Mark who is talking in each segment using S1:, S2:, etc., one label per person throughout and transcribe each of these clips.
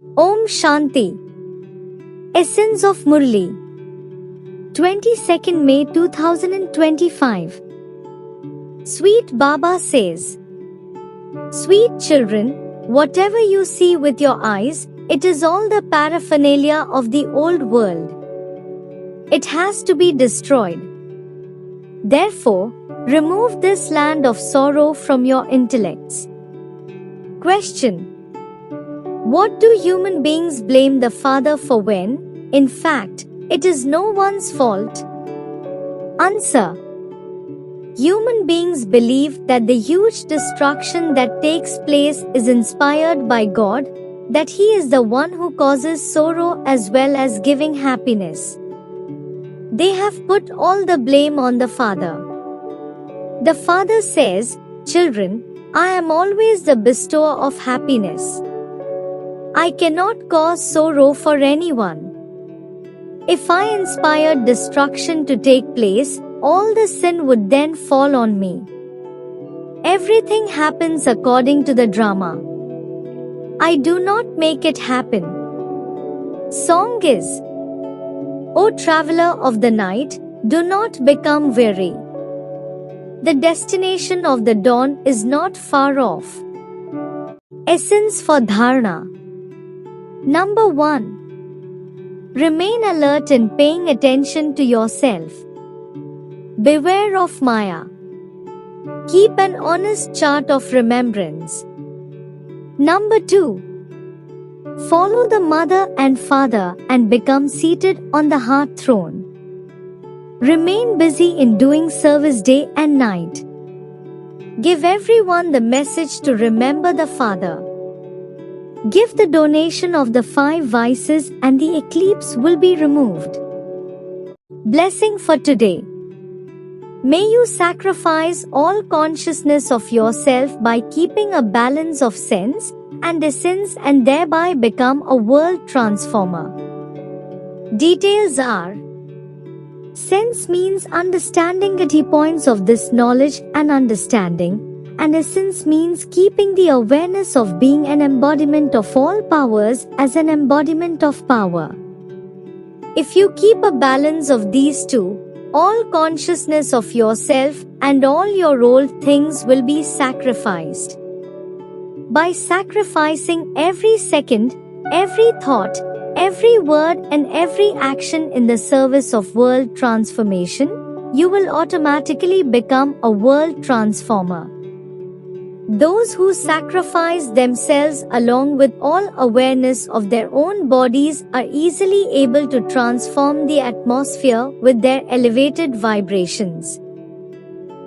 S1: Om Shanti. Essence of Murli. 22nd May 2025. Sweet Baba says, Sweet children, whatever you see with your eyes, it is all the paraphernalia of the old world. It has to be destroyed. Therefore, remove this land of sorrow from your intellects. Question. What do human beings blame the Father for when, in fact, it is no one's fault? Answer. Human beings believe that the huge destruction that takes place is inspired by God, that He is the one who causes sorrow as well as giving happiness. They have put all the blame on the Father. The Father says, Children, I am always the bestower of happiness. I cannot cause sorrow for anyone. If I inspired destruction to take place, all the sin would then fall on me. Everything happens according to the drama. I do not make it happen. Song is, O traveler of the night, do not become weary. The destination of the dawn is not far off. Essence for Dharana. Number 1. Remain alert and paying attention to yourself. Beware of Maya. Keep an honest chart of remembrance. Number 2. Follow the mother and father and become seated on the heart throne. Remain busy in doing service day and night. Give everyone the message to remember the Father. Give the donation of the 5 vices and the eclipse will be removed. Blessing for today. May you sacrifice all consciousness of yourself by keeping a balance of sense and essence and thereby become a world transformer. Details are: sense means understanding the key points of this knowledge and understanding, and essence means keeping the awareness of being an embodiment of all powers as an embodiment of power. If you keep a balance of these two, all consciousness of yourself and all your old things will be sacrificed. By sacrificing every second, every thought, every word and every action in the service of world transformation, you will automatically become a world transformer. Those who sacrifice themselves along with all awareness of their own bodies are easily able to transform the atmosphere with their elevated vibrations.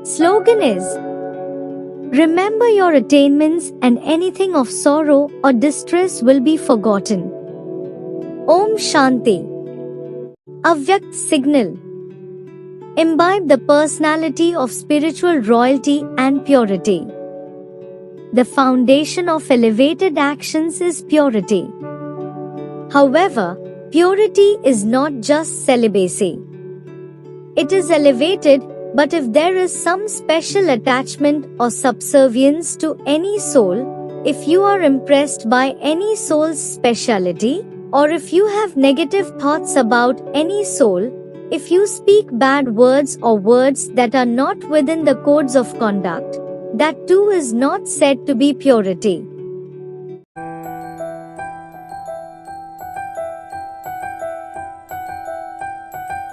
S1: Slogan is, remember your attainments and anything of sorrow or distress will be forgotten. Om Shanti. Avyakt Signal. Imbibe the personality of spiritual royalty and purity. The foundation of elevated actions is purity. However, purity is not just celibacy. It is elevated, but if there is some special attachment or subservience to any soul, if you are impressed by any soul's speciality, or if you have negative thoughts about any soul, if you speak bad words or words that are not within the codes of conduct, that too is not said to be purity.